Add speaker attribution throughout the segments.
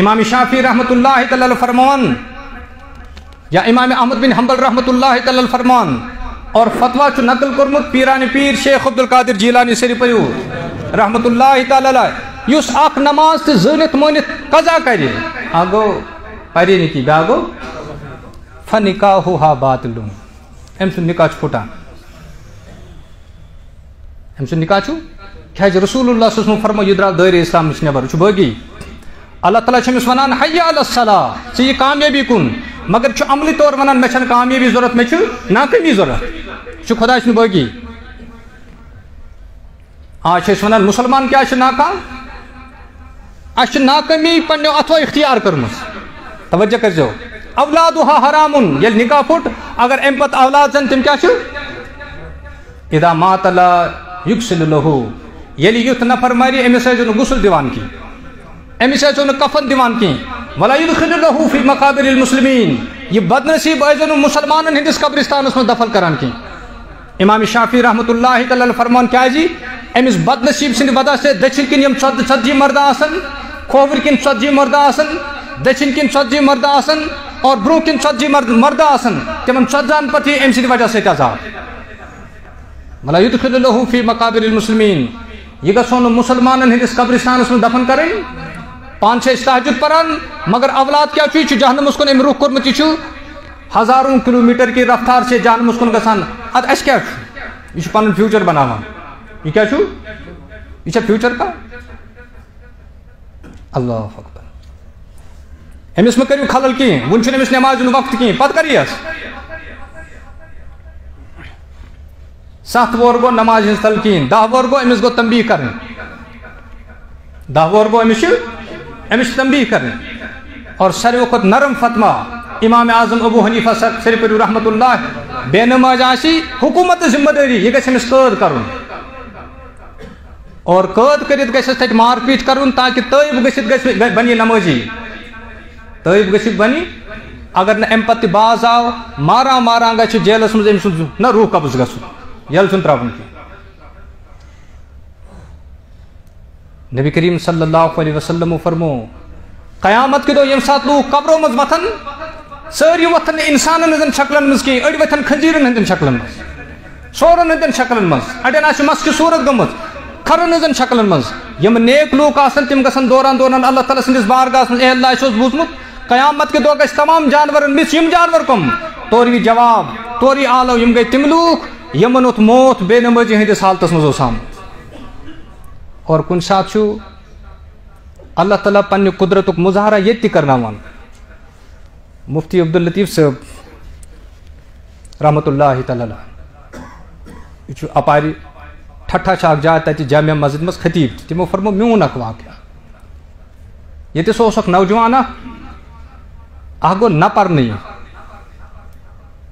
Speaker 1: امام شافعی رحمۃ اللہ تعالی فرمان یا امام احمد بن حنبل رحمۃ اللہ تعالی فرمان اور فتویٰ چھ نقل کرمت پیران پیر شیخ عبد القادر جیلانی سری پیو رحمۃ اللہ تعالی یس اخ نماز تو زنت مونت قضا کرے اگو پری نکی گاگو فنکاحها باطل ام سن نکاح پھٹان ام سن نکاح کیا رسول اللہ صلی اللہ علیہ وسلم فرمو یہ درا دائر اسلام نش نبر چھ بگی اللہ تعالیٰ چھمس ونان حی علی الصلاۃ ژٕ یہِ کامیٲبی کُن مگر چھُ عملی طور ونان مےٚ چھنہٕ کامیٲبی ضرورت مےٚ چھُ ناکٲمی ضرورت چھُ خۄدا چھُنہٕ بٲغی آج چھِ أسۍ ونان مُسلمان کیٛاہ چھِ ناکام اَسہِ چھِ ناکٲمی پنٛنیو اَتھو اختیار کٔرمٕژ توجہ کٔرۍزیو اولادُہا حرامُن ییٚلہِ نکاح پھُٹ اگر اَمہِ پتہٕ اولاد زن تِم کیٛاہ چھِ اذا مات لا یُغسل لہو ییٚلہِ یُتھ نفر مرِ أمِس ٲسۍزیو نہٕ غسل دِوان کینٛہہ أمِس ٲسۍزیو نہٕ کفن دِوان کینٛہہ ولا یدخل لہو فی مقابر المسلمین یہ بد نصیب ٲسۍزیو نہٕ مُسلمانن ہٕنٛدِس قبرستانس منٛز دفن کران کینٛہہ امام شافعی رحمۃ اللہ تعالی فرمان کیٛازِ أمِس بد نصیب سٕنٛدِ وجہ سۭتۍ دٔچھِنۍ کِنۍ یِم ژتجی مرد آسن کھووٕرۍ کِنۍ ژتجی مرد آسن دٔچھِنۍ کِنۍ ژتجی مرد آسن اور برونٛہہ کِنۍ ژتجی مرد آسن تِمن ژتجہن پتہٕ یی أمۍ سٕنٛدِ وجہ سۭتۍ عذاب ولا یدخل لہو فی مقابر المسلمین یہ گژھو نہٕ مُسلمانن ہٕنٛدِس قبرستانس منٛز دفن کرٕنۍ پان چھِ أسۍ تہجد پران مگر اولاد کیٛاہ چھُ یہِ چھُ جہنمس کُن أمۍ رُخ کوٚرمُت یہِ چھُ ہزاروں کلوٗمیٖٹر کی رفتار چھِ جہنمس کُن گژھان ادٕ اَسہِ کیٛاہ چھُ یہِ چھُ پنُن فیوٗچر بناوان یہ کیا چھو یہ فیوچر کا اللہ اکبر امس مہ کرو خلل کہیں ون چھُنہٕ امس نماز ہُنٛد وقت کہیں پتہٕ کر یس 7 وُہر گوٚو نماز ہٕنٛز تلقیٖن 10 وُہر گوٚو امس گوٚو تنبیہ کرٕنۍ 10 وُہر گوٚو امس چھِ تنبیہ کرٕنۍ اور ساروی کھۄتہٕ نرم فتوا امام اعظم ابو حنیفہ سری رحمۃ اللہ بے نماز آسی حکومت ذمہ داری یہ گژھِ امس قٲد کرُن اور قٲد کٔرِتھ گژھٮ۪س تتہِ مار پیٖٹ کرُن تاکہِ طٲیب گٔژھِتھ بنہِ نمٲزی طٲیب گٔژھِتھ بنہِ اگر نہٕ امہِ پتہٕ تہِ باز آو ماران گژھِ جیلس منٛز أمۍ سُنٛد نہ روح قبض گژھُن یلہٕ چھُنہٕ ترٛاوُن کینٛہہ نبی کریم صلی اللہ علیہ وسلم فرمو قیامت کے دۄہ ییٚمہِ ساتہٕ لوٗکھ قبرو منٛز وۄتھن سٲری وۄتھن نہٕ اِنسانن ہٕنٛزن شکلن منٛز کینٛہہ أڑۍ وۄتھن خنزیٖرن ہٕنٛدٮ۪ن شکلن منٛز سورن ہٕنٛدٮ۪ن شکلن منٛز اڑٮ۪ن آسہِ مسکہِ صوٗرت گٔمٕژ کھرن ہٕنٛزن شکلن منٛز یِم نیک لوٗکھ آسن تِم گژھن دوران اللہ تعالیٰ سٕنٛدِس بارگاہس منٛز اے اللہ اَسہِ اوس بوٗزمُت قیامت کے دۄہ گژھِ تمام جانورن مِس یِم جانور کٕم تورٕ یی جواب تورٕ یی آلو یِم گٔے تِم لوٗکھ یِمن اوت موت بے نمٲزی ہٕنٛدِس حالتس منٛز اوس آمُت اور کُنہِ ساتہٕ چھُ اللہ تعالیٰ پننہِ قدرتُک مظاہرہ ییٚتہِ تہِ کرناوان مفتی عبداللطیف صٲب رحمۃ اللہ تعالیٰ یہ چھُ اپارِ ٹھٹھا چھِ اکھ جاے تتہِ جامع مسجد منٛز خطیب تہِ تِمو فرمو میون اکھ واقعہ ییٚتہِ سُہ اوس اکھ نوجوان اکھ گوٚو نہ پرنٕے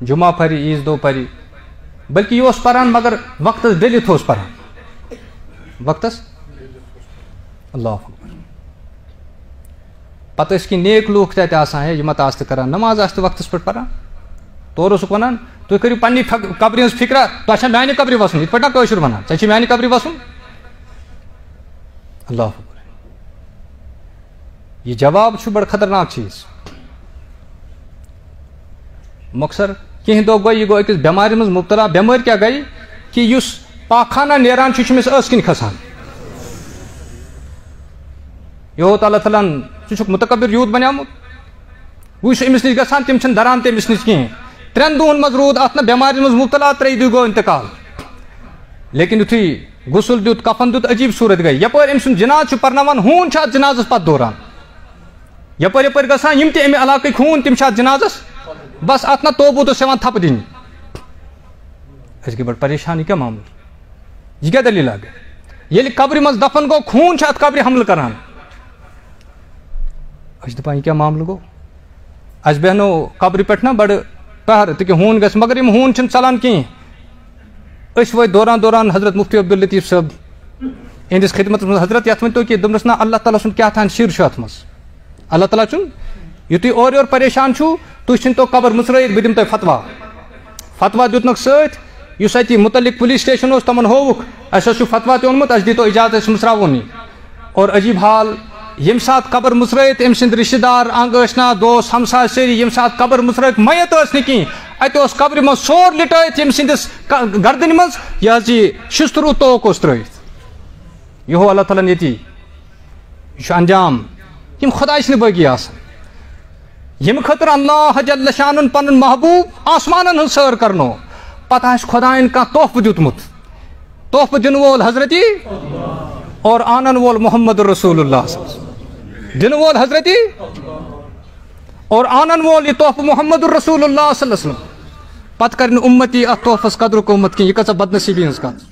Speaker 1: جمعہ پرِ عیٖذ دۄہ پرِ بلکہ یہ اوس پران مگر وقتس ڈٔلِتھ اوس پران وقتس اللہ اکبر پتہٕ ٲسۍ کینٛہہ نیک لوٗکھ تہِ اتہِ آسان ہے یِم آسہٕ تہِ کران نماز آسہٕ تہِ وقتس پٮ۪ٹھ پران تورٕ اوسُکھ ونان تُہۍ کٔرِو پننہِ قبرِ ہٕنٛز فِکرا تۄہہِ چھا میانہِ قبرِ وسُن یِتھ پٲٹھۍ نا کٲشُر ونان ژےٚ چھِ میانہِ قبرِ وسُن اللہ اکبر یہ جواب چھُ بڑٕ خطرناک چیٖز مۄخصر کینٛہہ دۄہ گوٚو یہِ گوٚو أکِس بٮ۪مارِ منٛز مُبتلا بٮ۪مٲرۍ کیٛاہ گٔے کہِ یُس پاخانہ نیران چھُ یہِ چھُ أمِس ٲسہٕ کِنۍ کھسان یوت اللہ تعالیٰ ہن ژٕ چھُکھ مُتکبر یوٗت بنیومُت وۄنۍ چھُ أمِس نِش گژھان تِم چھِنہٕ دران تہِ أمِس نِش کِہیٖنۍ 3 دۄہن منٛز روٗد اتھ نہ بٮ۪مارِ منٛز مُبتلا 3 دۄہ گوٚو انتقال لیکن یُتھُے غسل دیُت کفن دیُت عجیٖب صوٗرت گٔے یپٲرۍ أمۍ سُنٛد جناز چھُ پرناوان ہوٗن چھُ اتھ جنازس پتہٕ دوران یپٲرۍ گژھان یِم تہِ امہِ علاقٕکۍ ہوٗن تِم چھِ اتھ جنازس بس اتھ نہ توبوٗت اوس یِوان تھپہٕ دِنہِ أسۍ گٔے بڑٕ پریشان یہِ کیٛاہ معاملہٕ یہِ کیٛاہ دٔلیٖلا گٔے ییٚلہِ قبرِ منٛز دفن گوٚو خوٗن چھُ اتھ قبرِ حملہٕ کران أسۍ چھِ دپان یہِ کیٛاہ معاملہٕ گوٚو اَسہِ بیٚہنو قبرِ پٮ۪ٹھ نا بڑٕ پہر تہِ کہِ ہوٗن گژھِ مگر یِم ہوٗن چھِنہٕ ژلان کِہیٖنۍ أسۍ وٲتۍ دوران حضرت مفتی عبداللطیف صٲب یِہنٛدِس خدمتس منٛز حضرت یتھ ؤنۍتو کہِ دوٚپنس نہ اللہ تعالیٰ سُنٛد کیٛاہ تام شِر چھُ اتھ منٛز اللہ تعالیٰ چھُنہٕ یہِ تُہۍ اورٕ یورٕ پریشان چھُو تُہۍ ژھٕنۍتو قبر مٕژرٲیِتھ بہٕ دِمہٕ تۄہہِ فتوا دیُتنکھ سۭتۍ یُس اَتہِ مُتعلق پُلیٖس سٹیشن اوس تِمن ہووُکھ اَسہِ حظ چھُ فتوا تہِ اوٚنمُت اَسہِ دیٖتو اِجازت أسۍ مٕژراوون یہِ اور عجیٖب حال یم سات قبر مسرائت ام سند رشتہ دار انگ اشنا دوست ہمسا سری یم سات قبر مسرائت میت اس نکی ات اس قبر من سور لٹائت یم سندس گردن من یہ شسترو توک اس ترائت یہ اللہ تعالیٰ یتی یہ انجام یم خدا نہ باقی آسان یم خطر اللہ جل شان پن محبوب آسمان ہن سیر کرنو پتہ آس خدائن کا تحفہ دیتمت تحفہ دن وول حضرتی اور آنن وول محمد رسول اللہ دن وول حضرتی اور آنن وول یہ تحفہ محمد رسول اللہ صلی اللہ علیہ وسلم پتہ کرن امتی ات تحفس قدر قومت کی یہ کسا بد نصیبی ہنس کت